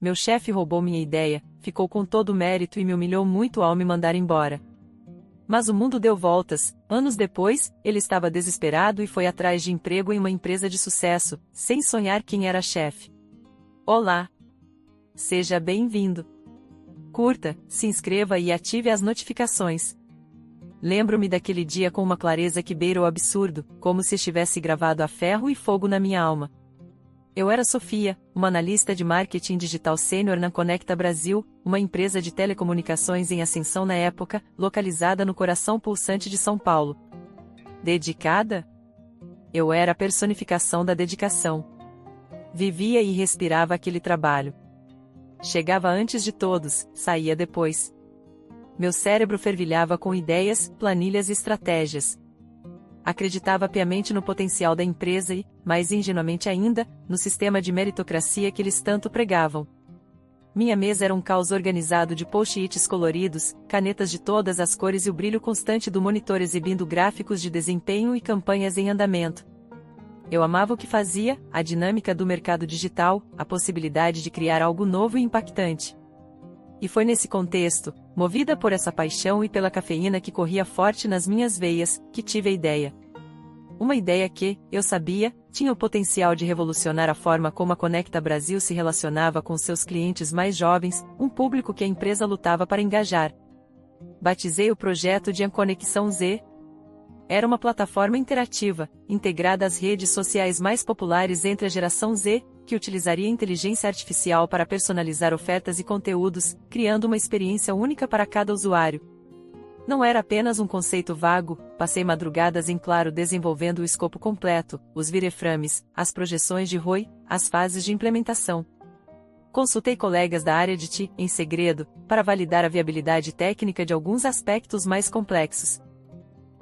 Meu chefe roubou minha ideia, ficou com todo o mérito e me humilhou muito ao me mandar embora. Mas o mundo deu voltas. Anos depois, ele estava desesperado e foi atrás de emprego em uma empresa de sucesso, sem sonhar quem era chefe. Olá! Seja bem-vindo! Curta, se inscreva e ative as notificações. Lembro-me daquele dia com uma clareza que beira o absurdo, como se estivesse gravado a ferro e fogo na minha alma. Eu era Sofia, uma analista de marketing digital sênior na Conecta Brasil, uma empresa de telecomunicações em ascensão na época, localizada no coração pulsante de São Paulo. Dedicada? Eu era a personificação da dedicação. Vivia e respirava aquele trabalho. Chegava antes de todos, saía depois. Meu cérebro fervilhava com ideias, planilhas e estratégias. Acreditava piamente no potencial da empresa e, mais ingenuamente ainda, no sistema de meritocracia que eles tanto pregavam. Minha mesa era um caos organizado de post-its coloridos, canetas de todas as cores e o brilho constante do monitor exibindo gráficos de desempenho e campanhas em andamento. Eu amava o que fazia, a dinâmica do mercado digital, a possibilidade de criar algo novo e impactante. E foi nesse contexto, movida por essa paixão e pela cafeína que corria forte nas minhas veias, que tive a ideia. Uma ideia que, eu sabia, tinha o potencial de revolucionar a forma como a Conecta Brasil se relacionava com seus clientes mais jovens, um público que a empresa lutava para engajar. Batizei o projeto de Conexão Z. Era uma plataforma interativa, integrada às redes sociais mais populares entre a geração Z, que utilizaria inteligência artificial para personalizar ofertas e conteúdos, criando uma experiência única para cada usuário. Não era apenas um conceito vago, passei madrugadas em claro desenvolvendo o escopo completo, os wireframes, as projeções de ROI, as fases de implementação. Consultei colegas da área de TI, em segredo, para validar a viabilidade técnica de alguns aspectos mais complexos.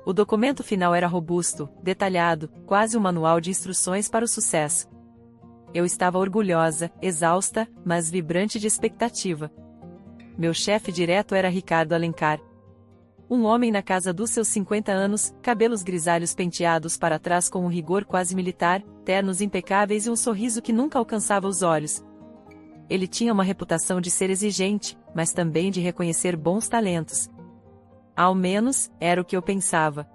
O documento final era robusto, detalhado, quase um manual de instruções para o sucesso. Eu estava orgulhosa, exausta, mas vibrante de expectativa. Meu chefe direto era Ricardo Alencar. Um homem na casa dos seus 50 anos, cabelos grisalhos penteados para trás com um rigor quase militar, ternos impecáveis e um sorriso que nunca alcançava os olhos. Ele tinha uma reputação de ser exigente, mas também de reconhecer bons talentos. Ao menos, era o que eu pensava.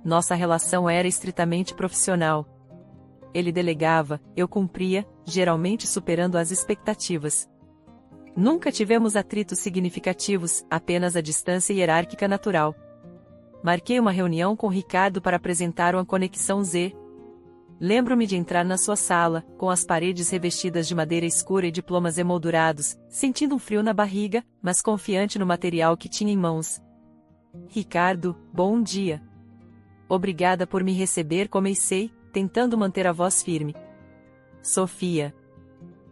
Nossa relação era estritamente profissional. Ele delegava, eu cumpria, geralmente superando as expectativas. Nunca tivemos atritos significativos, apenas a distância hierárquica natural. Marquei uma reunião com Ricardo para apresentar uma Conexão Z. Lembro-me de entrar na sua sala, com as paredes revestidas de madeira escura e diplomas emoldurados, sentindo um frio na barriga, mas confiante no material que tinha em mãos. Ricardo, bom dia. Obrigada por me receber, comecei, tentando manter a voz firme. Sofia.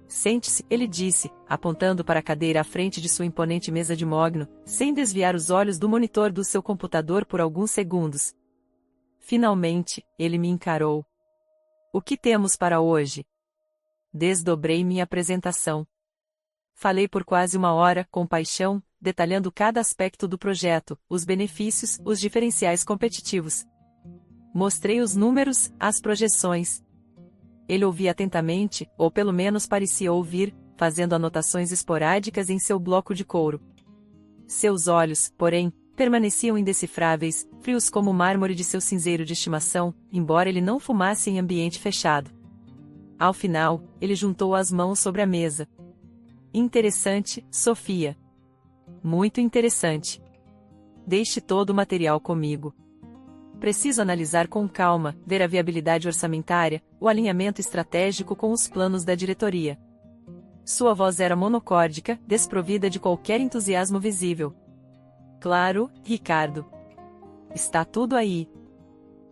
Sente-se, ele disse, apontando para a cadeira à frente de sua imponente mesa de mogno, sem desviar os olhos do monitor do seu computador por alguns segundos. Finalmente, ele me encarou. O que temos para hoje? Desdobrei minha apresentação. Falei por quase uma hora, com paixão, detalhando cada aspecto do projeto, os benefícios, os diferenciais competitivos. Mostrei os números, as projeções. Ele ouvia atentamente, ou pelo menos parecia ouvir, fazendo anotações esporádicas em seu bloco de couro. Seus olhos, porém, permaneciam indecifráveis, frios como o mármore de seu cinzeiro de estimação, embora ele não fumasse em ambiente fechado. Ao final, ele juntou as mãos sobre a mesa. Interessante, Sofia. Muito interessante. Deixe todo o material comigo. Preciso analisar com calma, ver a viabilidade orçamentária, o alinhamento estratégico com os planos da diretoria. Sua voz era monocórdica, desprovida de qualquer entusiasmo visível. Claro, Ricardo. Está tudo aí.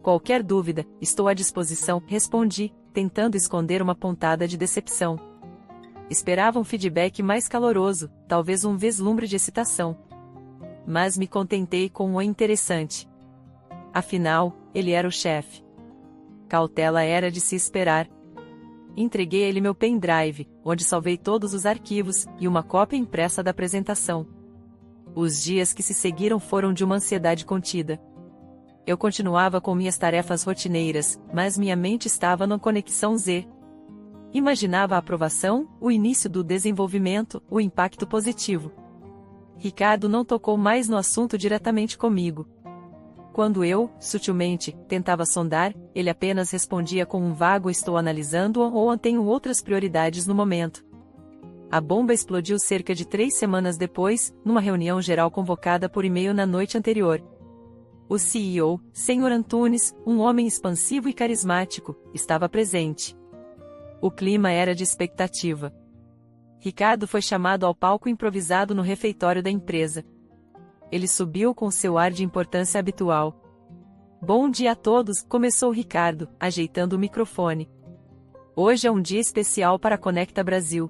Qualquer dúvida, estou à disposição, respondi, tentando esconder uma pontada de decepção. Esperava um feedback mais caloroso, talvez um vislumbre de excitação. Mas me contentei com o interessante. Afinal, ele era o chefe. Cautela era de se esperar. Entreguei a ele meu pendrive, onde salvei todos os arquivos, e uma cópia impressa da apresentação. Os dias que se seguiram foram de uma ansiedade contida. Eu continuava com minhas tarefas rotineiras, mas minha mente estava na Conexão Z. Imaginava a aprovação, o início do desenvolvimento, o impacto positivo. Ricardo não tocou mais no assunto diretamente comigo. Quando eu, sutilmente, tentava sondar, ele apenas respondia com um vago "estou analisando" ou "tenho outras prioridades no momento". A bomba explodiu cerca de 3 semanas depois, numa reunião geral convocada por e-mail na noite anterior. O CEO, Sr. Antunes, um homem expansivo e carismático, estava presente. O clima era de expectativa. Ricardo foi chamado ao palco improvisado no refeitório da empresa. Ele subiu com seu ar de importância habitual. "Bom dia a todos", começou Ricardo, ajeitando o microfone. "Hoje é um dia especial para a Conecta Brasil.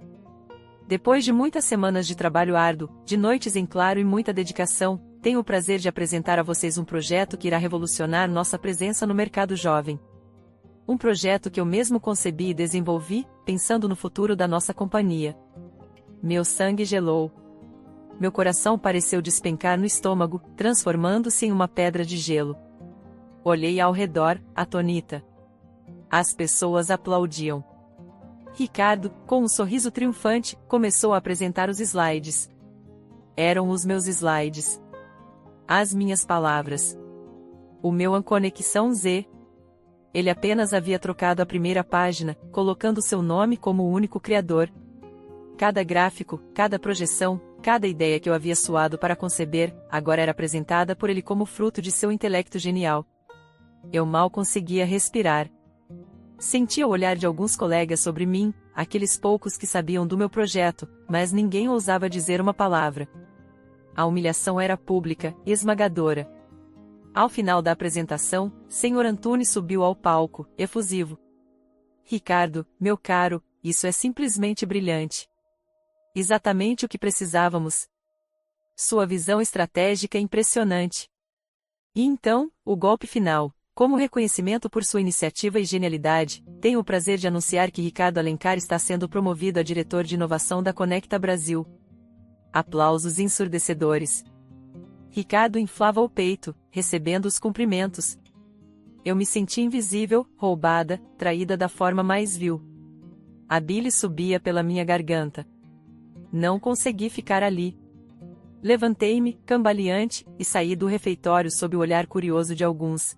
Depois de muitas semanas de trabalho árduo, de noites em claro e muita dedicação, tenho o prazer de apresentar a vocês um projeto que irá revolucionar nossa presença no mercado jovem. Um projeto que eu mesmo concebi e desenvolvi, pensando no futuro da nossa companhia." Meu sangue gelou. Meu coração pareceu despencar no estômago, transformando-se em uma pedra de gelo. Olhei ao redor, atônita. As pessoas aplaudiam. Ricardo, com um sorriso triunfante, começou a apresentar os slides. Eram os meus slides. As minhas palavras. O meu Conexão Z. Ele apenas havia trocado a primeira página, colocando seu nome como o único criador. Cada gráfico, cada projeção, cada ideia que eu havia suado para conceber, agora era apresentada por ele como fruto de seu intelecto genial. Eu mal conseguia respirar. Sentia o olhar de alguns colegas sobre mim, aqueles poucos que sabiam do meu projeto, mas ninguém ousava dizer uma palavra. A humilhação era pública, esmagadora. Ao final da apresentação, Sr. Antunes subiu ao palco, efusivo. "Ricardo, meu caro, isso é simplesmente brilhante. Exatamente o que precisávamos. Sua visão estratégica é impressionante. E então, o golpe final. Como reconhecimento por sua iniciativa e genialidade, tenho o prazer de anunciar que Ricardo Alencar está sendo promovido a diretor de inovação da Conecta Brasil." Aplausos ensurdecedores. Ricardo inflava o peito, recebendo os cumprimentos. Eu me senti invisível, roubada, traída da forma mais vil. A bile subia pela minha garganta. Não consegui ficar ali. Levantei-me, cambaleante, e saí do refeitório sob o olhar curioso de alguns.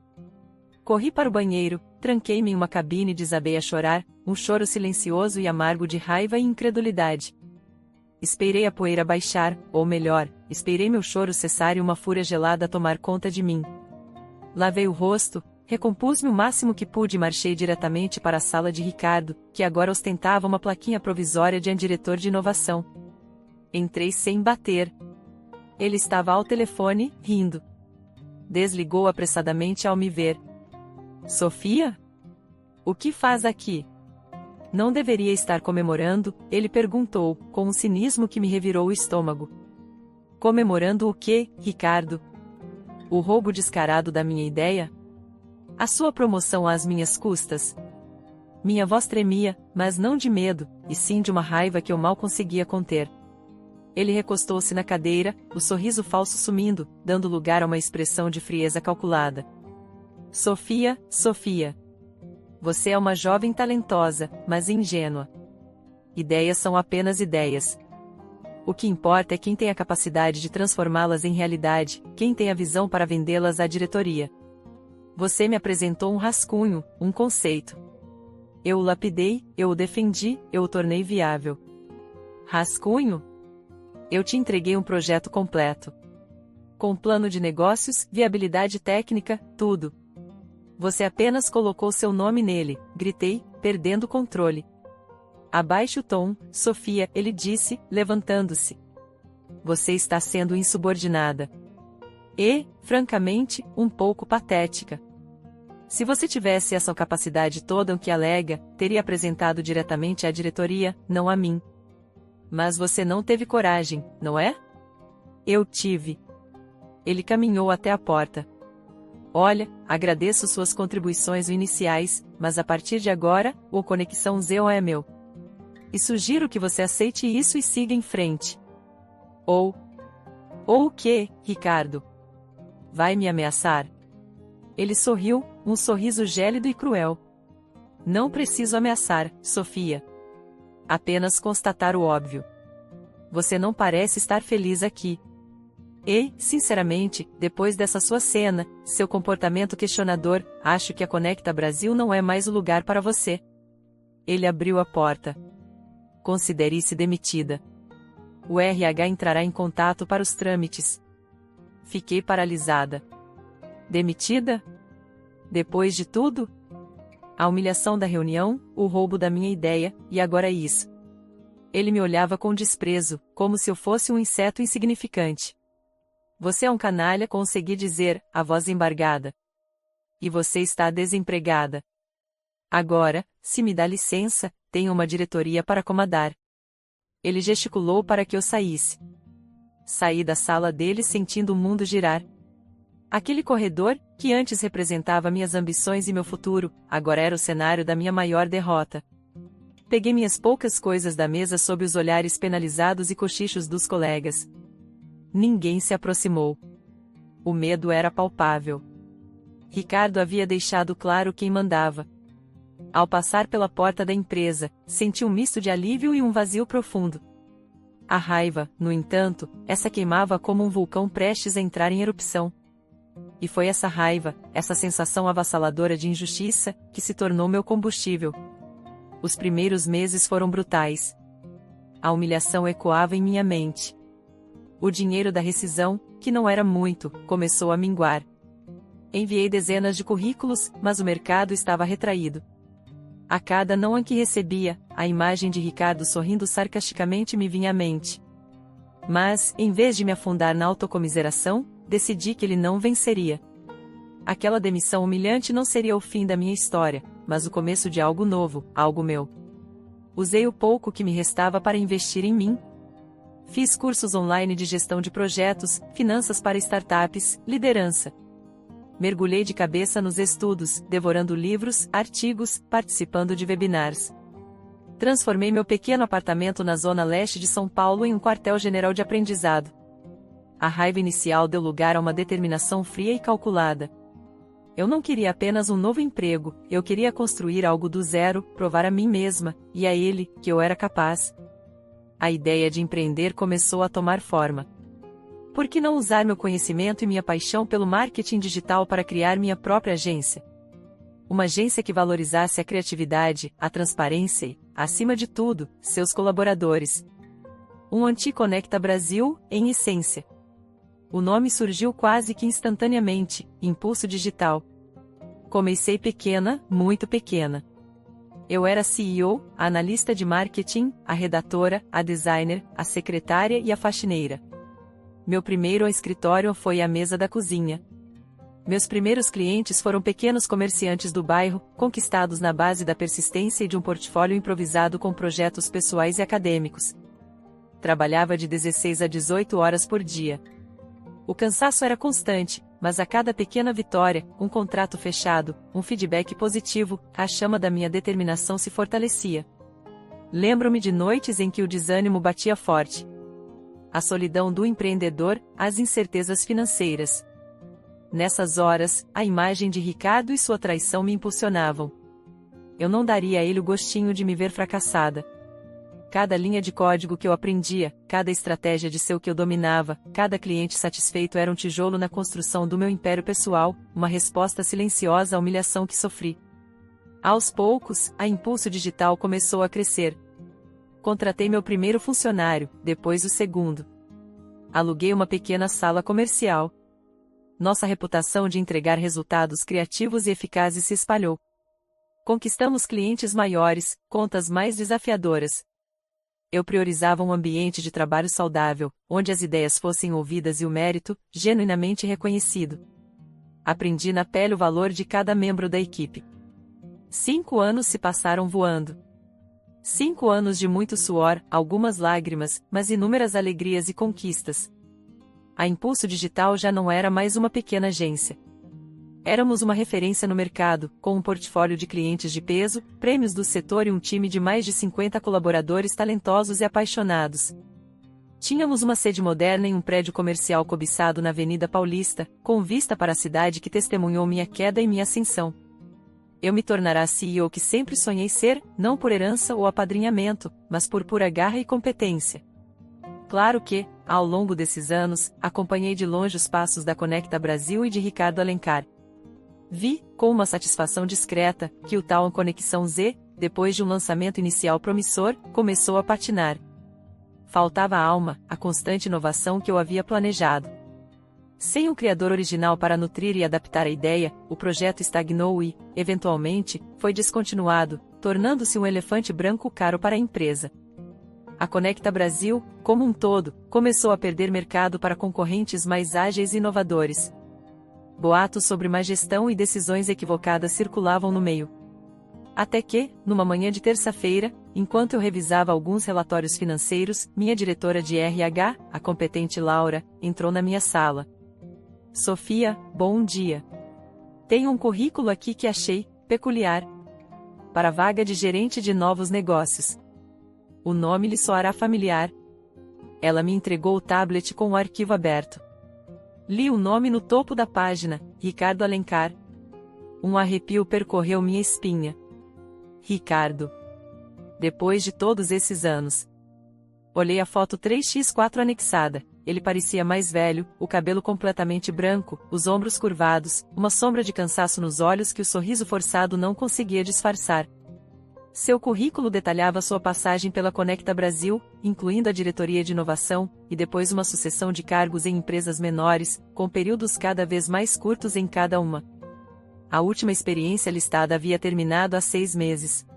Corri para o banheiro, tranquei-me em uma cabine e desabei a chorar, um choro silencioso e amargo de raiva e incredulidade. Esperei a poeira baixar, ou melhor, esperei meu choro cessar e uma fúria gelada tomar conta de mim. Lavei o rosto, recompus-me o máximo que pude e marchei diretamente para a sala de Ricardo, que agora ostentava uma plaquinha provisória de diretor de inovação. Entrei sem bater. Ele estava ao telefone, rindo. Desligou apressadamente ao me ver. "Sofia? O que faz aqui?" "Não deveria estar comemorando?" ele perguntou, com um cinismo que me revirou o estômago. "Comemorando o quê, Ricardo? O roubo descarado da minha ideia? A sua promoção às minhas custas?" Minha voz tremia, mas não de medo, e sim de uma raiva que eu mal conseguia conter. Ele recostou-se na cadeira, o sorriso falso sumindo, dando lugar a uma expressão de frieza calculada. "Sofia, Sofia. Você é uma jovem talentosa, mas ingênua. Ideias são apenas ideias. O que importa é quem tem a capacidade de transformá-las em realidade, quem tem a visão para vendê-las à diretoria. Você me apresentou um rascunho, um conceito. Eu o lapidei, eu o defendi, eu o tornei viável. Rascunho? Eu te entreguei um projeto completo. Com plano de negócios, viabilidade técnica, tudo. Você apenas colocou seu nome nele", gritei, perdendo o controle. "Abaixe o tom, Sofia", ele disse, levantando-se. "Você está sendo insubordinada. E, francamente, um pouco patética. Se você tivesse essa capacidade toda o que alega, teria apresentado diretamente à diretoria, não a mim. Mas você não teve coragem, não é?" "Eu tive." Ele caminhou até a porta. "Olha, agradeço suas contribuições iniciais, mas a partir de agora, o Conexão Z é meu. E sugiro que você aceite isso e siga em frente." Ou o quê, Ricardo? Vai me ameaçar?" Ele sorriu, um sorriso gélido e cruel. "Não preciso ameaçar, Sofia. Apenas constatar o óbvio. Você não parece estar feliz aqui. E, sinceramente, depois dessa sua cena, seu comportamento questionador, acho que a Conecta Brasil não é mais o lugar para você. Ele abriu a porta. Considere-se demitida. O RH entrará em contato para os trâmites. Fiquei paralisada. Demitida? Depois de tudo? A humilhação da reunião, o roubo da minha ideia, e agora isso. Ele me olhava com desprezo, como se eu fosse um inseto insignificante. Você é um canalha, consegui dizer, a voz embargada. E você está desempregada. Agora, se me dá licença, tenho uma diretoria para comandar. Ele gesticulou para que eu saísse. Saí da sala dele sentindo o mundo girar. Aquele corredor, que antes representava minhas ambições e meu futuro, agora era o cenário da minha maior derrota. Peguei minhas poucas coisas da mesa sob os olhares penalizados e cochichos dos colegas. Ninguém se aproximou. O medo era palpável. Ricardo havia deixado claro quem mandava. Ao passar pela porta da empresa, senti um misto de alívio e um vazio profundo. A raiva, no entanto, essa queimava como um vulcão prestes a entrar em erupção. E foi essa raiva, essa sensação avassaladora de injustiça, que se tornou meu combustível. Os primeiros meses foram brutais. A humilhação ecoava em minha mente. O dinheiro da rescisão, que não era muito, começou a minguar. Enviei dezenas de currículos, mas o mercado estava retraído. A cada não que recebia, a imagem de Ricardo sorrindo sarcasticamente me vinha à mente. Mas, em vez de me afundar na autocomiseração, decidi que ele não venceria. Aquela demissão humilhante não seria o fim da minha história, mas o começo de algo novo, algo meu. Usei o pouco que me restava para investir em mim. Fiz cursos online de gestão de projetos, finanças para startups, liderança. Mergulhei de cabeça nos estudos, devorando livros, artigos, participando de webinars. Transformei meu pequeno apartamento na zona leste de São Paulo em um quartel-general de aprendizado. A raiva inicial deu lugar a uma determinação fria e calculada. Eu não queria apenas um novo emprego, eu queria construir algo do zero, provar a mim mesma, e a ele, que eu era capaz. A ideia de empreender começou a tomar forma. Por que não usar meu conhecimento e minha paixão pelo marketing digital para criar minha própria agência? Uma agência que valorizasse a criatividade, a transparência e, acima de tudo, seus colaboradores. Um Anti-Conecta Brasil, em essência. O nome surgiu quase que instantaneamente, impulso digital. Comecei pequena, muito pequena. Eu era a CEO, a analista de marketing, a redatora, a designer, a secretária e a faxineira. Meu primeiro escritório foi a mesa da cozinha. Meus primeiros clientes foram pequenos comerciantes do bairro, conquistados na base da persistência e de um portfólio improvisado com projetos pessoais e acadêmicos. Trabalhava de 16 a 18 horas por dia. O cansaço era constante, mas a cada pequena vitória, um contrato fechado, um feedback positivo, a chama da minha determinação se fortalecia. Lembro-me de noites em que o desânimo batia forte. A solidão do empreendedor, as incertezas financeiras. Nessas horas, a imagem de Ricardo e sua traição me impulsionavam. Eu não daria a ele o gostinho de me ver fracassada. Cada linha de código que eu aprendia, cada estratégia de seu que eu dominava, cada cliente satisfeito era um tijolo na construção do meu império pessoal, uma resposta silenciosa à humilhação que sofri. Aos poucos, a Impulso Digital começou a crescer. Contratei meu primeiro funcionário, depois o segundo. Aluguei uma pequena sala comercial. Nossa reputação de entregar resultados criativos e eficazes se espalhou. Conquistamos clientes maiores, contas mais desafiadoras. Eu priorizava um ambiente de trabalho saudável, onde as ideias fossem ouvidas e o mérito, genuinamente reconhecido. Aprendi na pele o valor de cada membro da equipe. 5 anos se passaram voando. 5 anos de muito suor, algumas lágrimas, mas inúmeras alegrias e conquistas. A Impulso Digital já não era mais uma pequena agência. Éramos uma referência no mercado, com um portfólio de clientes de peso, prêmios do setor e um time de mais de 50 colaboradores talentosos e apaixonados. Tínhamos uma sede moderna em um prédio comercial cobiçado na Avenida Paulista, com vista para a cidade que testemunhou minha queda e minha ascensão. Eu me tornará a CEO que sempre sonhei ser, não por herança ou apadrinhamento, mas por pura garra e competência. Claro que, ao longo desses anos, acompanhei de longe os passos da Conecta Brasil e de Ricardo Alencar. Vi, com uma satisfação discreta, que o tal Conexão Z, depois de um lançamento inicial promissor, começou a patinar. Faltava a alma, a constante inovação que eu havia planejado. Sem um criador original para nutrir e adaptar a ideia, o projeto estagnou e, eventualmente, foi descontinuado, tornando-se um elefante branco caro para a empresa. A Conecta Brasil, como um todo, começou a perder mercado para concorrentes mais ágeis e inovadores. Boatos sobre má gestão e decisões equivocadas circulavam no meio. Até que, numa manhã de terça-feira, enquanto eu revisava alguns relatórios financeiros, minha diretora de RH, a competente Laura, entrou na minha sala. Sofia, bom dia. Tenho um currículo aqui que achei peculiar. Para a vaga de gerente de novos negócios. O nome lhe soará familiar. Ela me entregou o tablet com o arquivo aberto. Li o nome no topo da página, Ricardo Alencar. Um arrepio percorreu minha espinha. Ricardo. Depois de todos esses anos. Olhei a foto 3x4 anexada. Ele parecia mais velho, o cabelo completamente branco, os ombros curvados, uma sombra de cansaço nos olhos que o sorriso forçado não conseguia disfarçar. Seu currículo detalhava sua passagem pela Conecta Brasil, incluindo a diretoria de inovação, e depois uma sucessão de cargos em empresas menores, com períodos cada vez mais curtos em cada uma. A última experiência listada havia terminado há 6 meses.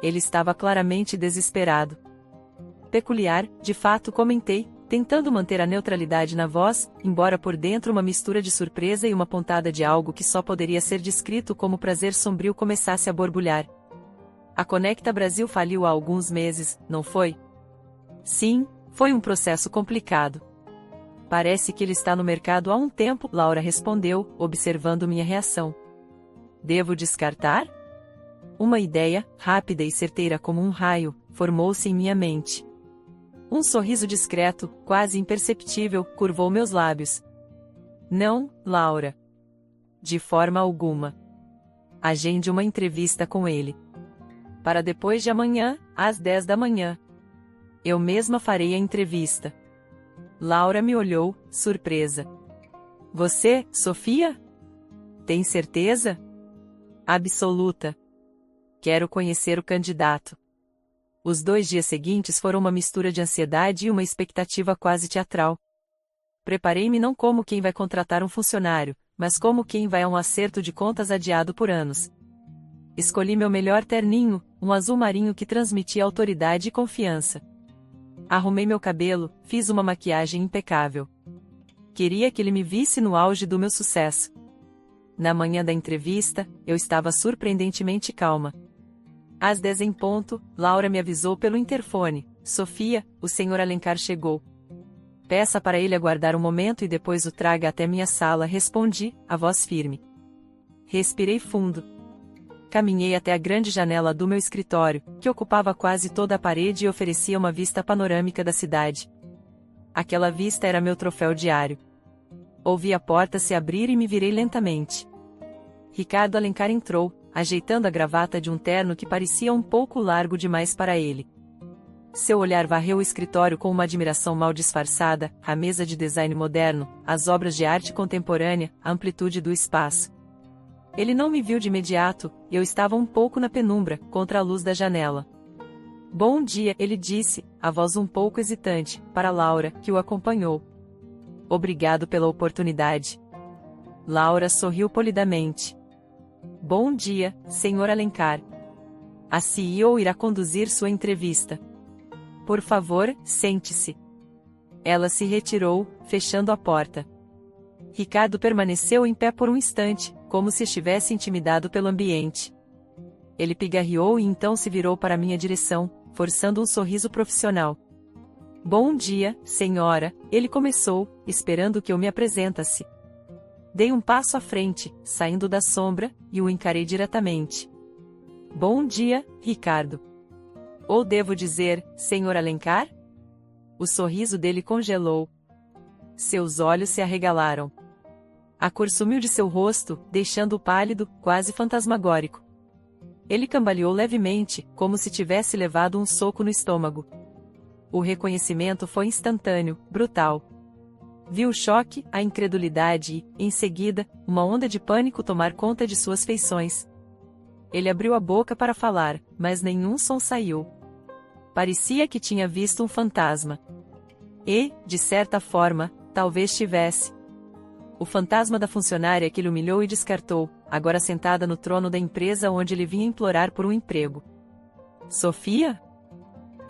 Ele estava claramente desesperado. Peculiar, de fato, comentei, tentando manter a neutralidade na voz, embora por dentro uma mistura de surpresa e uma pontada de algo que só poderia ser descrito como prazer sombrio começasse a borbulhar. A Conecta Brasil faliu há alguns meses, não foi? Sim, foi um processo complicado. Parece que ele está no mercado há um tempo, Laura respondeu, observando minha reação. Devo descartar? Uma ideia, rápida e certeira como um raio, formou-se em minha mente. Um sorriso discreto, quase imperceptível, curvou meus lábios. Não, Laura. De forma alguma. Agende uma entrevista com ele. Para depois de amanhã, às 10 da manhã. Eu mesma farei a entrevista. Laura me olhou, surpresa. Você, Sofia? Tem certeza? Absoluta. Quero conhecer o candidato. Os 2 dias seguintes foram uma mistura de ansiedade e uma expectativa quase teatral. Preparei-me não como quem vai contratar um funcionário, mas como quem vai a um acerto de contas adiado por anos. Escolhi meu melhor terninho, um azul marinho que transmitia autoridade e confiança. Arrumei meu cabelo, fiz uma maquiagem impecável. Queria que ele me visse no auge do meu sucesso. Na manhã da entrevista, eu estava surpreendentemente calma. Às 10 em ponto, Laura me avisou pelo interfone. Sofia, o Sr. Alencar chegou. Peça para ele aguardar um momento e depois o traga até minha sala, respondi, a voz firme. Respirei fundo. Caminhei até a grande janela do meu escritório, que ocupava quase toda a parede e oferecia uma vista panorâmica da cidade. Aquela vista era meu troféu diário. Ouvi a porta se abrir e me virei lentamente. Ricardo Alencar entrou, ajeitando a gravata de um terno que parecia um pouco largo demais para ele. Seu olhar varreu o escritório com uma admiração mal disfarçada, a mesa de design moderno, as obras de arte contemporânea, a amplitude do espaço. Ele não me viu de imediato, e eu estava um pouco na penumbra, contra a luz da janela. Bom dia, ele disse, a voz um pouco hesitante, para Laura, que o acompanhou. Obrigado pela oportunidade. Laura sorriu polidamente. Bom dia, Sr. Alencar. A CEO irá conduzir sua entrevista. Por favor, sente-se. Ela se retirou, fechando a porta. Ricardo permaneceu em pé por um instante, como se estivesse intimidado pelo ambiente. Ele pigarreou e então se virou para minha direção, forçando um sorriso profissional. Bom dia, senhora, ele começou, esperando que eu me apresentasse. Dei um passo à frente, saindo da sombra, e o encarei diretamente. Bom dia, Ricardo. Ou devo dizer, Sr. Alencar? O sorriso dele congelou. Seus olhos se arregalaram. A cor sumiu de seu rosto, deixando-o pálido, quase fantasmagórico. Ele cambaleou levemente, como se tivesse levado um soco no estômago. O reconhecimento foi instantâneo, brutal. Vi o choque, a incredulidade e, em seguida, uma onda de pânico tomar conta de suas feições. Ele abriu a boca para falar, mas nenhum som saiu. Parecia que tinha visto um fantasma. E, de certa forma, talvez tivesse. O fantasma da funcionária que lhe humilhou e descartou, agora sentada no trono da empresa onde ele vinha implorar por um emprego. Sofia?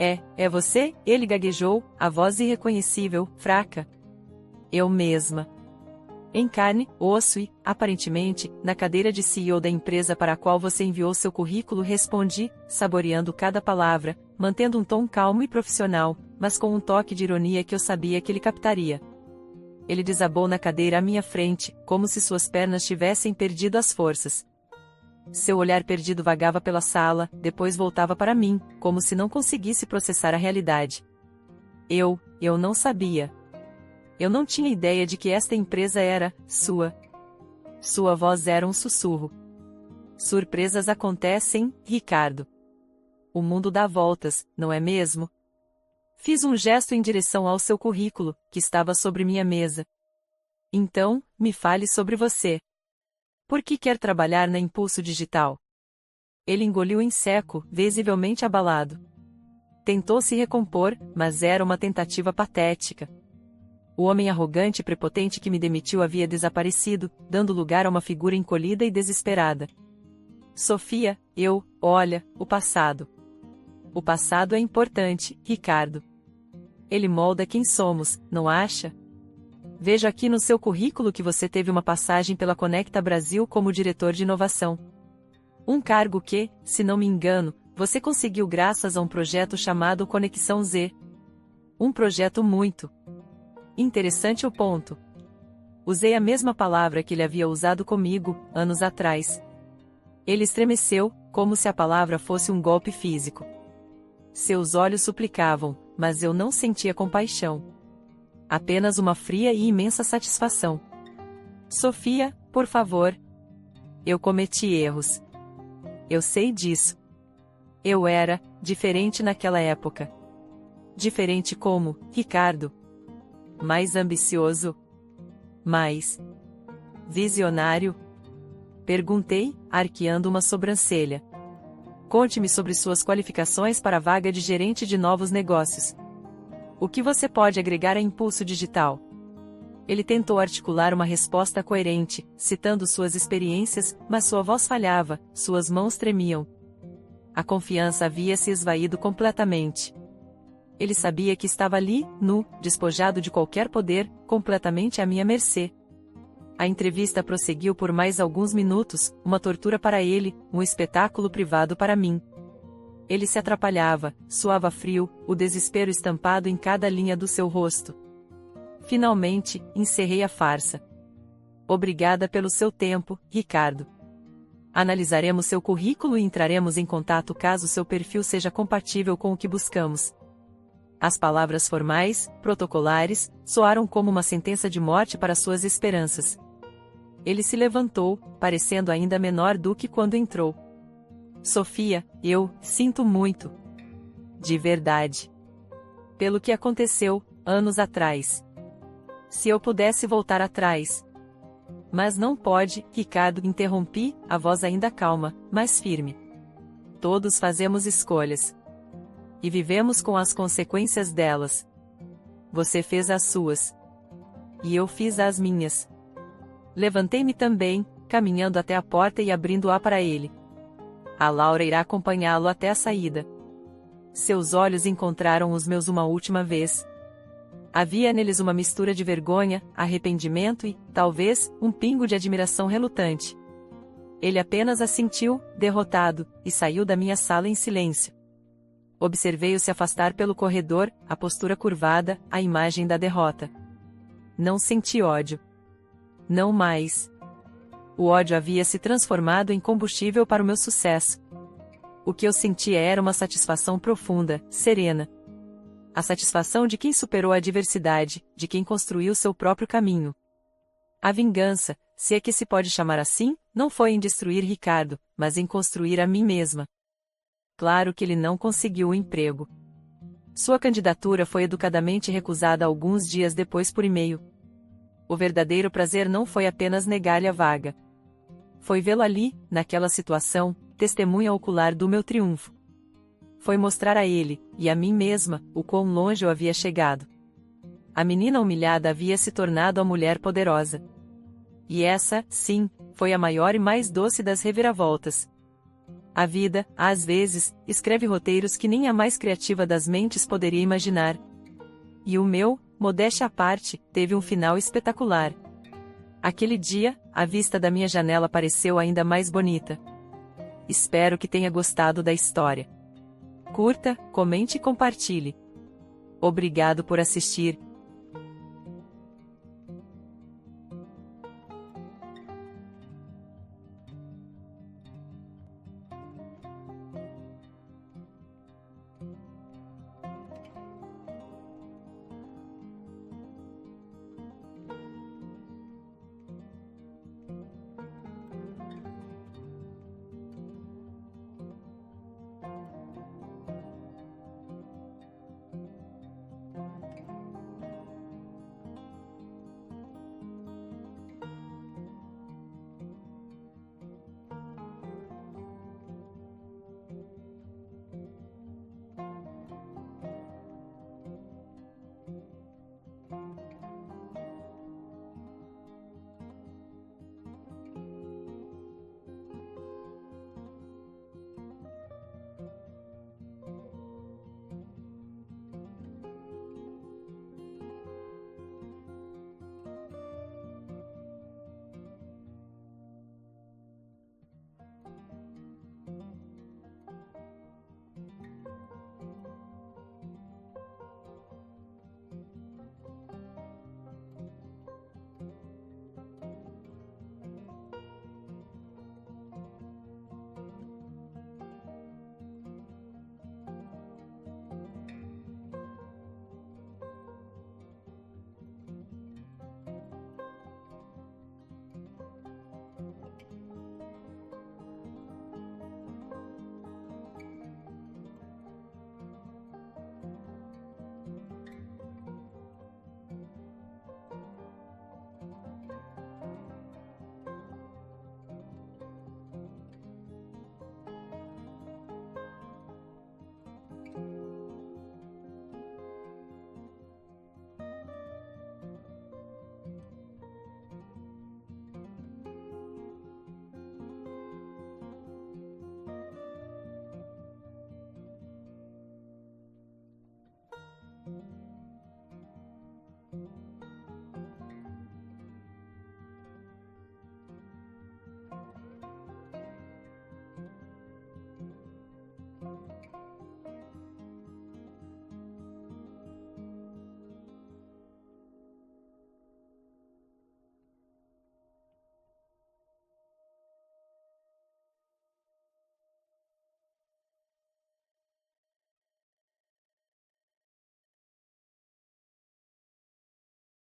É você? Ele gaguejou, a voz irreconhecível, fraca. Eu mesma. Em carne, osso e, aparentemente, na cadeira de CEO da empresa para a qual você enviou seu currículo, respondi, saboreando cada palavra, mantendo um tom calmo e profissional, mas com um toque de ironia que eu sabia que ele captaria. Ele desabou na cadeira à minha frente, como se suas pernas tivessem perdido as forças. Seu olhar perdido vagava pela sala, depois voltava para mim, como se não conseguisse processar a realidade. Eu não sabia. Eu não tinha ideia de que esta empresa era sua. Sua voz era um sussurro. Surpresas acontecem, Ricardo. O mundo dá voltas, não é mesmo? Fiz um gesto em direção ao seu currículo, que estava sobre minha mesa. Então, me fale sobre você. Por que quer trabalhar na Impulso Digital? Ele engoliu em seco, visivelmente abalado. Tentou se recompor, mas era uma tentativa patética. O homem arrogante e prepotente que me demitiu havia desaparecido, dando lugar a uma figura encolhida e desesperada. Sofia, olha, o passado. O passado é importante, Ricardo. Ele molda quem somos, não acha? Vejo aqui no seu currículo que você teve uma passagem pela Conecta Brasil como diretor de inovação. Um cargo que, se não me engano, você conseguiu graças a um projeto chamado Conexão Z. Um projeto muito interessante. O ponto. Usei a mesma palavra que ele havia usado comigo, anos atrás. Ele estremeceu, como se a palavra fosse um golpe físico. Seus olhos suplicavam, mas eu não sentia compaixão. Apenas uma fria e imensa satisfação. Sofia, por favor. Eu cometi erros. Eu sei disso. Eu era diferente naquela época. Diferente como, Ricardo? Mais ambicioso? Mais visionário? Perguntei, arqueando uma sobrancelha. Conte-me sobre suas qualificações para a vaga de gerente de novos negócios. O que você pode agregar a Impulso Digital? Ele tentou articular uma resposta coerente, citando suas experiências, mas sua voz falhava, suas mãos tremiam. A confiança havia se esvaído completamente. Ele sabia que estava ali, nu, despojado de qualquer poder, completamente à minha mercê. A entrevista prosseguiu por mais alguns minutos, uma tortura para ele, um espetáculo privado para mim. Ele se atrapalhava, suava frio, o desespero estampado em cada linha do seu rosto. Finalmente, encerrei a farsa. Obrigada pelo seu tempo, Ricardo. Analisaremos seu currículo e entraremos em contato caso seu perfil seja compatível com o que buscamos. As palavras formais, protocolares, soaram como uma sentença de morte para suas esperanças. Ele se levantou, parecendo ainda menor do que quando entrou. Sofia, eu sinto muito. De verdade. Pelo que aconteceu, anos atrás. Se eu pudesse voltar atrás. Mas não pode, Ricardo, interrompi, a voz ainda calma, mas firme. Todos fazemos escolhas. E vivemos com as consequências delas. Você fez as suas. E eu fiz as minhas. Levantei-me também, caminhando até a porta e abrindo-a para ele. A Laura irá acompanhá-lo até a saída. Seus olhos encontraram os meus uma última vez. Havia neles uma mistura de vergonha, arrependimento e, talvez, um pingo de admiração relutante. Ele apenas assentiu, derrotado, e saiu da minha sala em silêncio. Observei-o se afastar pelo corredor, a postura curvada, a imagem da derrota. Não senti ódio. Não mais. O ódio havia se transformado em combustível para o meu sucesso. O que eu sentia era uma satisfação profunda, serena. A satisfação de quem superou a adversidade, de quem construiu seu próprio caminho. A vingança, se é que se pode chamar assim, não foi em destruir Ricardo, mas em construir a mim mesma. Claro que ele não conseguiu o emprego. Sua candidatura foi educadamente recusada alguns dias depois por e-mail. O verdadeiro prazer não foi apenas negar-lhe a vaga. Foi vê-lo ali, naquela situação, testemunha ocular do meu triunfo. Foi mostrar a ele, e a mim mesma, o quão longe eu havia chegado. A menina humilhada havia se tornado a mulher poderosa. E essa, sim, foi a maior e mais doce das reviravoltas. A vida, às vezes, escreve roteiros que nem a mais criativa das mentes poderia imaginar. E o meu, modéstia à parte, teve um final espetacular. Aquele dia, a vista da minha janela pareceu ainda mais bonita. Espero que tenha gostado da história. Curta, comente e compartilhe. Obrigado por assistir.